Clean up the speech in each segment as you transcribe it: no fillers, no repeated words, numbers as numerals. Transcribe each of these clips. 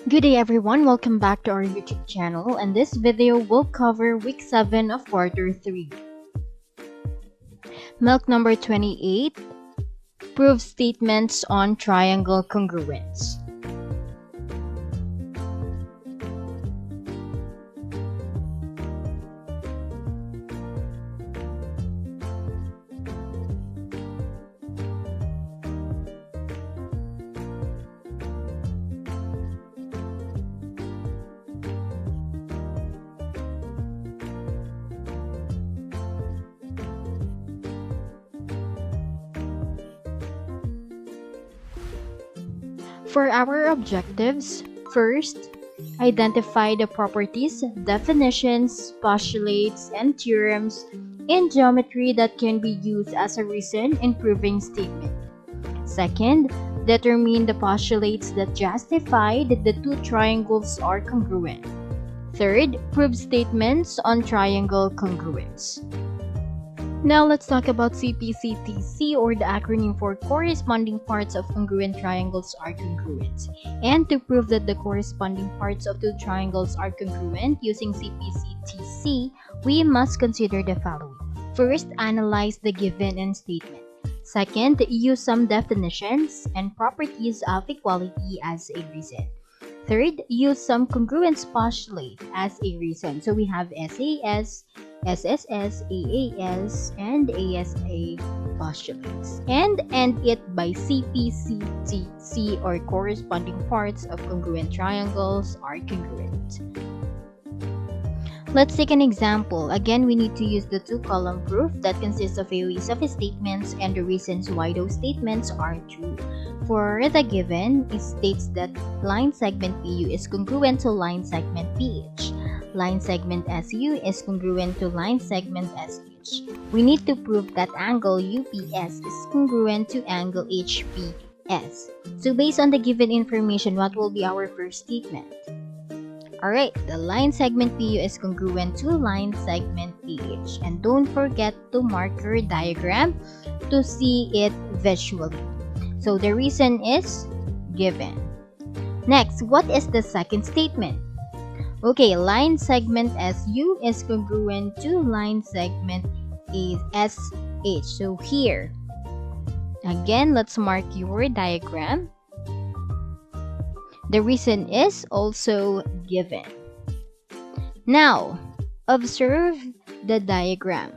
Good day everyone, welcome back to our YouTube channel, and this video will cover week 7 of quarter 3. Melc number 28, proof statements on triangle congruence. For our objectives, first, identify the properties, definitions, postulates, and theorems in geometry that can be used as a reason in proving statement. Second, determine the postulates that justify that the two triangles are congruent. Third, prove statements on triangle congruence. Now let's talk about CPCTC, or the acronym for corresponding parts of congruent triangles are congruent. And to prove that the corresponding parts of two triangles are congruent using CPCTC, we must consider the following. First, analyze the given and statement. Second, use some definitions and properties of equality as a reason. Third, use some congruence postulate as a reason. So we have SAS, SSS, AAS, and ASA postulates. And end it by CPCTC, or corresponding parts of congruent triangles are congruent. Let's take an example. Again, we need to use the two-column proof that consists of a list of statements and the reasons why those statements are true. For the given, it states that line segment PU is congruent to line segment PH. Line segment SU is congruent to line segment SH. We need to prove that angle UPS is congruent to angle HPS. So based on the given information, what will be our first statement? Alright, the line segment PU is congruent to line segment PH. And don't forget to mark your diagram to see it visually. So the reason is given. Next, what is the second statement? Okay, line segment SU is congruent to line segment SH. So here, again, let's mark your diagram. The reason is also given. Now, observe the diagram.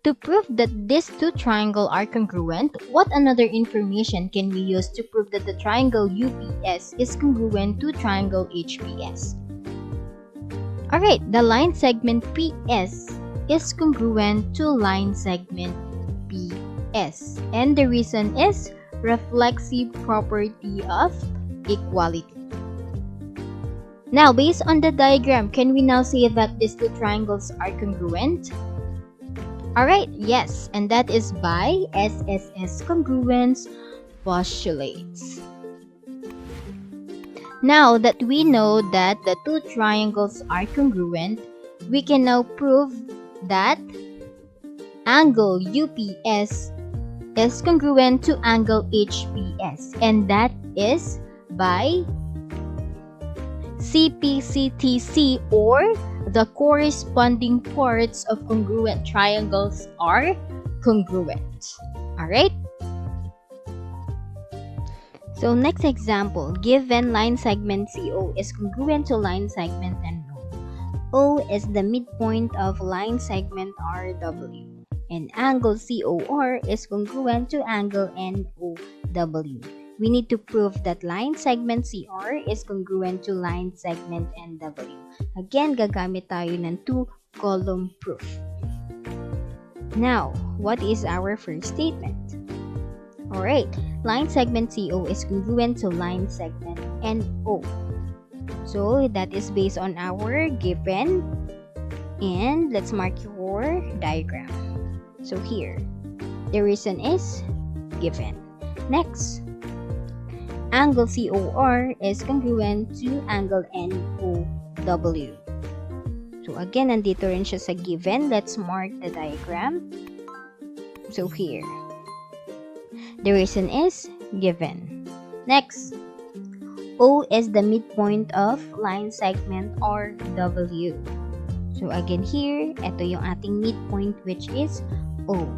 To prove that these two triangles are congruent, what another information can we use to prove that the triangle UPS is congruent to triangle HPS? Alright, the line segment PS is congruent to line segment PS. And the reason is reflexive property of equality. Now, based on the diagram, can we now say that these two triangles are congruent? Alright, yes, and that is by SSS congruence postulates. Now that we know that the two triangles are congruent, we can now prove that angle UPS is congruent to angle HPS, and that is by CPCTC, or the corresponding parts of congruent triangles are congruent. Alright? So next example, given line segment CO is congruent to line segment NO. O is the midpoint of line segment RW. And angle COR is congruent to angle NOW. We need to prove that line segment CR is congruent to line segment NW. Again, gagamit tayo ng two-column proof. Now, what is our first statement? Alright, line segment CO is congruent to line segment NO. So, that is based on our given. And let's mark your diagram. So here, the reason is given. Next, angle COR is congruent to angle NOW. So again, nandito rin siya sa given. Let's mark the diagram. So here, the reason is given. Next, O is the midpoint of line segment RW. So again here, ito yung ating midpoint which is O.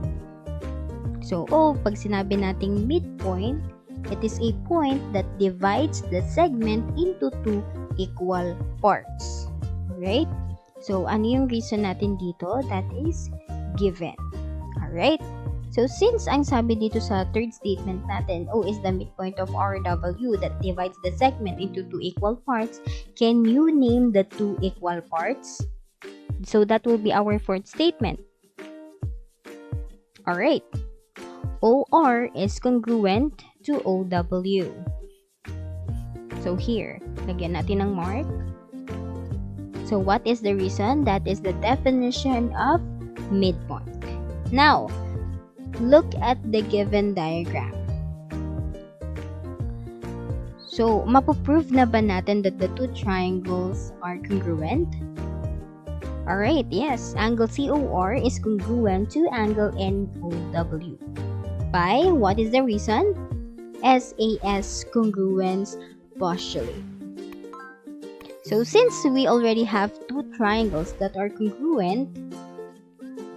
So O, pag sinabi nating midpoint, it is a point that divides the segment into two equal parts. Alright? So ano yung reason natin dito? That is given. Alright? So, since ang sabi dito sa third statement natin, O is the midpoint of RW that divides the segment into two equal parts, can you name the two equal parts? So, that will be our fourth statement. Alright. OR is congruent to OW. So, here, lagyan natin ng mark. So, what is the reason? That is the definition of midpoint. Now, look at the given diagram. So, mapoprove na ba natin that the two triangles are congruent? Alright, yes. Angle COR is congruent to angle NOW. By, what is the reason? SAS congruence postulate. So, since we already have two triangles that are congruent,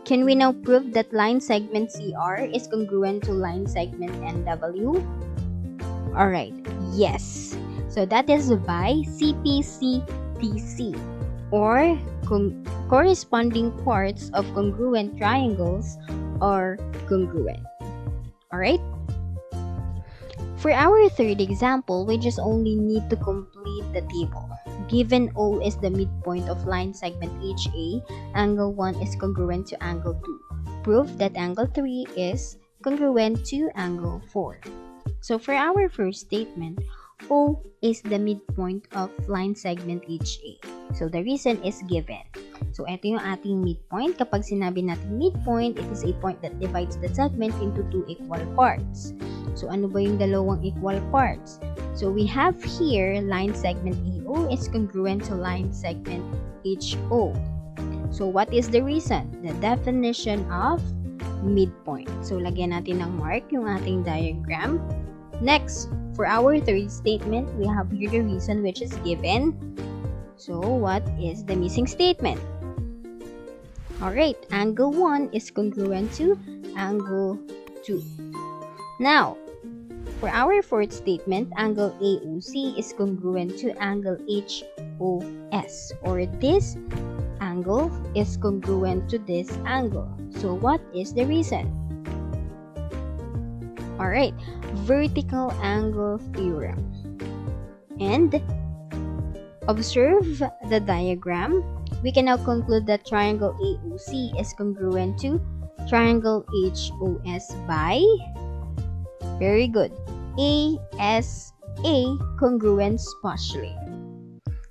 can we now prove that line segment CR is congruent to line segment NW? Alright, yes. So that is by CPCTC, or corresponding parts of congruent triangles are congruent. Alright? For our third example, we just only need to complete the table. Given O is the midpoint of line segment HA, angle 1 is congruent to angle 2. Prove that angle 3 is congruent to angle 4. So for our first statement, O is the midpoint of line segment HA. So the reason is given. So ito yung ating midpoint. Kapag sinabi natin midpoint, it is a point that divides the segment into two equal parts. So ano ba yung dalawang equal parts? So we have here line segment AO is congruent to line segment HO. So what is the reason? The definition of midpoint. So lagyan natin ng mark yung ating diagram. Next, for our third statement, we have here the reason which is given. So what is the missing statement? Alright, angle 1 is congruent to angle 2. Now, for our fourth statement, angle AOC is congruent to angle HOS, or this angle is congruent to this angle. So what is the reason? Alright, vertical angle theorem. And observe the diagram. We can now conclude that triangle AOC is congruent to triangle HOS by, very good, ASA congruence postulate.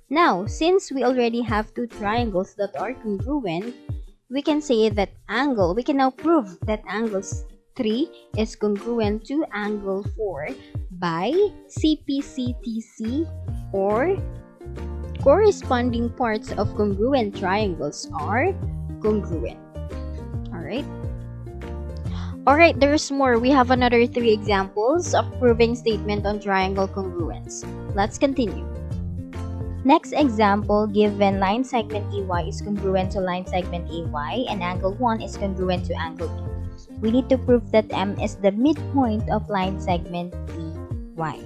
Now, since we already have two triangles that are congruent, we can say that we can now prove that angle 3 is congruent to angle 4 by CPCTC, or corresponding parts of congruent triangles are congruent. Alright? Alright, there's more. We have another 3 examples of proving statement on triangle congruence. Let's continue. Next example, given line segment EY is congruent to line segment AY and angle 1 is congruent to angle 2. We need to prove that M is the midpoint of line segment EY.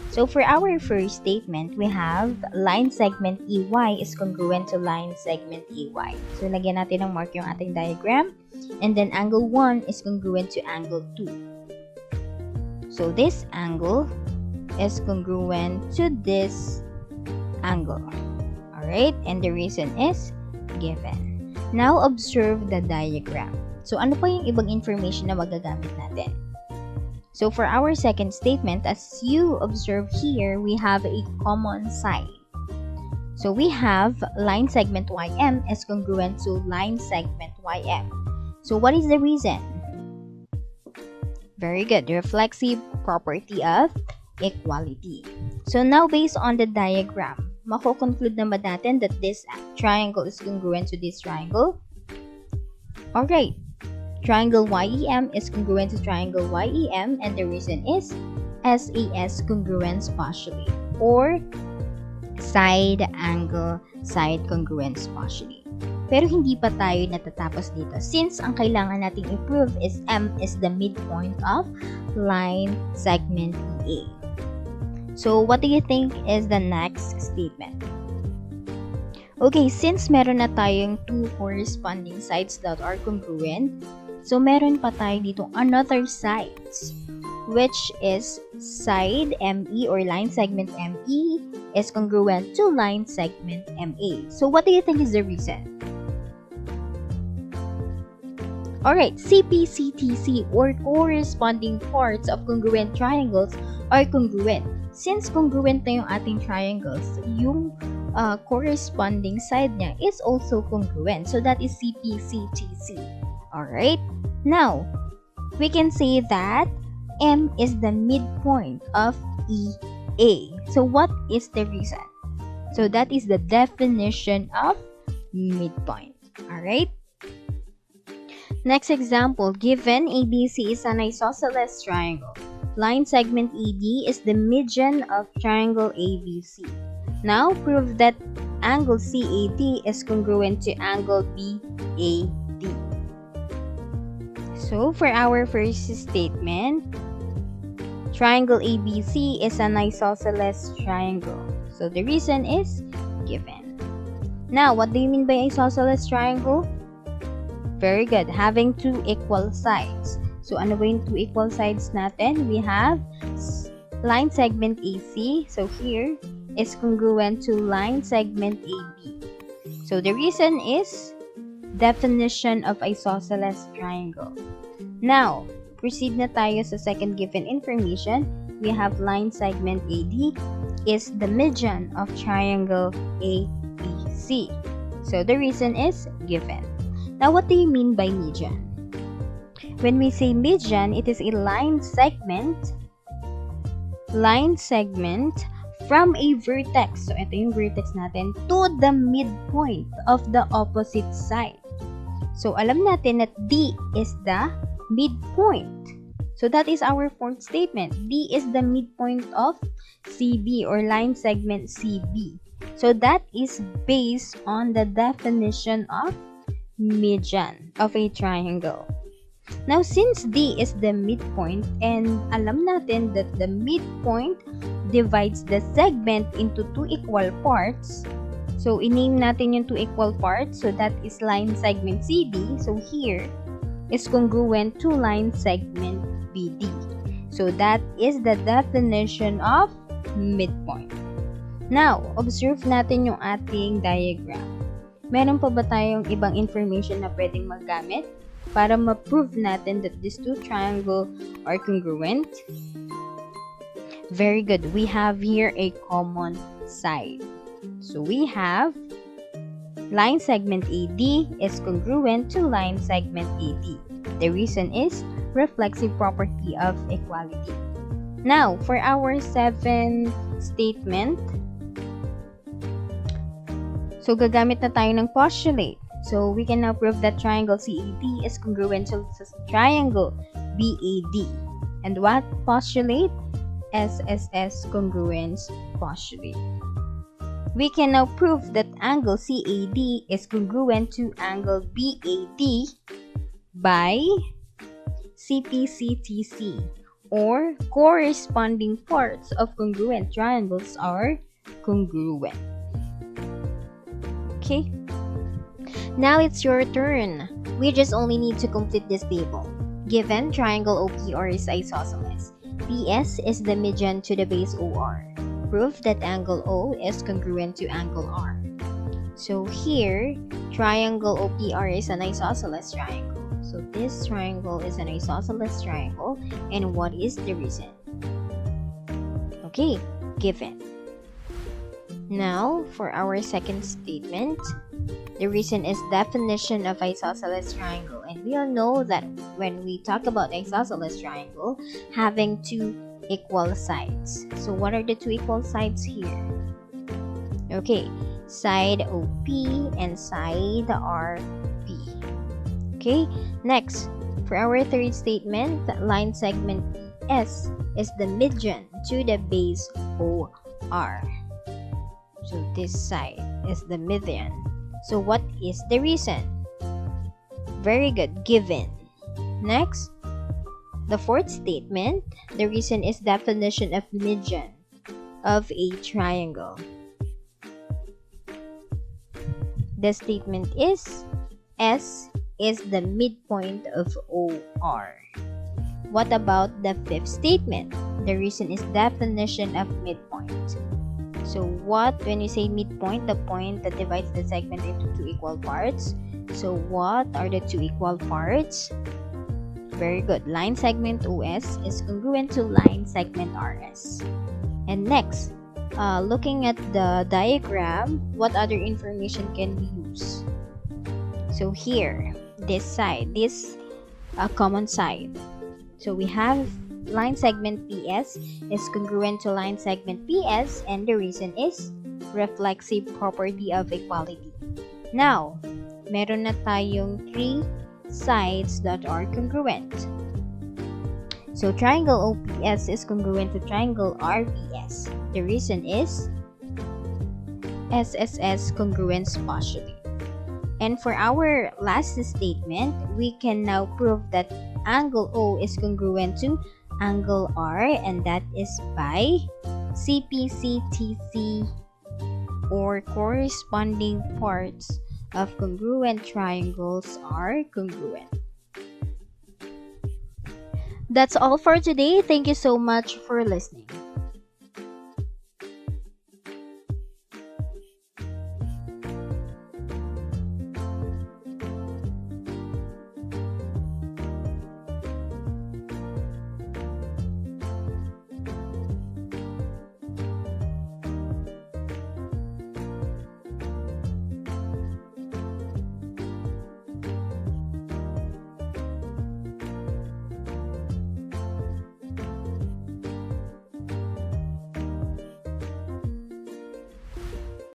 So for our first statement, we have line segment EY is congruent to line segment AY. So lagyan natin ng mark yung ating diagram. And then angle 1 is congruent to angle 2. So this angle is congruent to this angle. Alright? And the reason is given. Now observe the diagram. So ano pa yung ibang information na magagamit natin? So for our second statement, as you observe here, we have a common sign. So we have line segment YM is congruent to line segment YM. So what is the reason? Very good. Reflexive property of equality. So now based on the diagram, mako-conclude na ba natin that this triangle is congruent to this triangle? Alright. Triangle YEM is congruent to triangle YEM, and the reason is SAS congruence postulate or side angle side congruence postulate. Pero hindi pa tayo natatapos dito since ang kailangan nating i-prove is M is the midpoint of line segment EA. So, what do you think is the next statement? Okay, since meron na tayong two corresponding sides that are congruent, so meron pa tayo dito another sides, which is side ME or line segment ME is congruent to line segment MA. So, what do you think is the reason? Alright, CPCTC or corresponding parts of congruent triangles are congruent. Since congruent na yung ating triangles, yung corresponding side niya is also congruent. So that is CPCTC. Alright, now we can say that M is the midpoint of EA. So what is the reason? So that is the definition of midpoint. Alright? Next example, given ABC is an isosceles triangle. Line segment ED is the median of triangle ABC. Now, prove that angle CAD is congruent to angle BAD. So, for our first statement, triangle ABC is an isosceles triangle. So, the reason is given. Now, what do you mean by isosceles triangle? Very good. Having two equal sides. So, ano ba yung two equal sides natin? We have line segment AC. So, here is congruent to line segment AB. So, the reason is definition of isosceles triangle. Now, proceed na tayo sa second given information. We have line segment AD is the median of triangle ABC. So, the reason is given. Now, what do you mean by median? When we say median, it is a line segment from a vertex. So, ito yung vertex natin to the midpoint of the opposite side. So, alam natin that D is the midpoint. So, that is our fourth statement. D is the midpoint of CB or line segment CB. So, that is based on the definition of median of a triangle. Now, since D is the midpoint and alam natin that the midpoint divides the segment into two equal parts, so i-name natin yung two equal parts, so that is line segment CD. So here is congruent to line segment BD. So that is the definition of midpoint. Now, observe natin yung ating diagram. Meron pa ba tayong ibang information na pwedeng magamit para ma-prove natin that these two triangles are congruent? Very good. We have here a common side. So we have line segment AD is congruent to line segment AD. The reason is reflexive property of equality. Now, for our seventh statement, so, gagamit na tayo ng postulate. So, we can now prove that triangle CAD is congruent to triangle BAD. And what postulate? SSS congruence postulate. We can now prove that angle CAD is congruent to angle BAD by CPCTC, or corresponding parts of congruent triangles are congruent. Okay, now it's your turn. We just only need to complete this table. Given triangle OPR is isosceles, PS is the median to the base OR. Prove that angle O is congruent to angle R. So here, triangle OPR is an isosceles triangle. So this triangle is an isosceles triangle, and what is the reason? Okay, given. Now, for our second statement, the reason is definition of isosceles triangle. And we all know that when we talk about isosceles triangle, having two equal sides. So, what are the two equal sides here? Okay, side OP and side RP. Okay, next, for our third statement, line segment S is the median to the base OR. So this side is the median. So what is the reason? Very good, given. Next, the fourth statement, the reason is definition of median of a triangle. The statement is S is the midpoint of OR. What about the fifth statement? The reason is definition of midpoint. So what, when you say midpoint, the point that divides the segment into two equal parts. So what are the two equal parts? Very good. Line segment OS is congruent to line segment RS. And next, looking at the diagram, what other information can we use? So here, this side, this common side. So we have line segment PS is congruent to line segment PS, and the reason is reflexive property of equality. Now, meron na tayong three sides that are congruent. So triangle OPS is congruent to triangle RPS. The reason is SSS congruence postulate. And for our last statement, we can now prove that angle O is congruent to angle R, and that is by CPCTC, or corresponding parts of congruent triangles are congruent. That's all for today. Thank you so much for listening.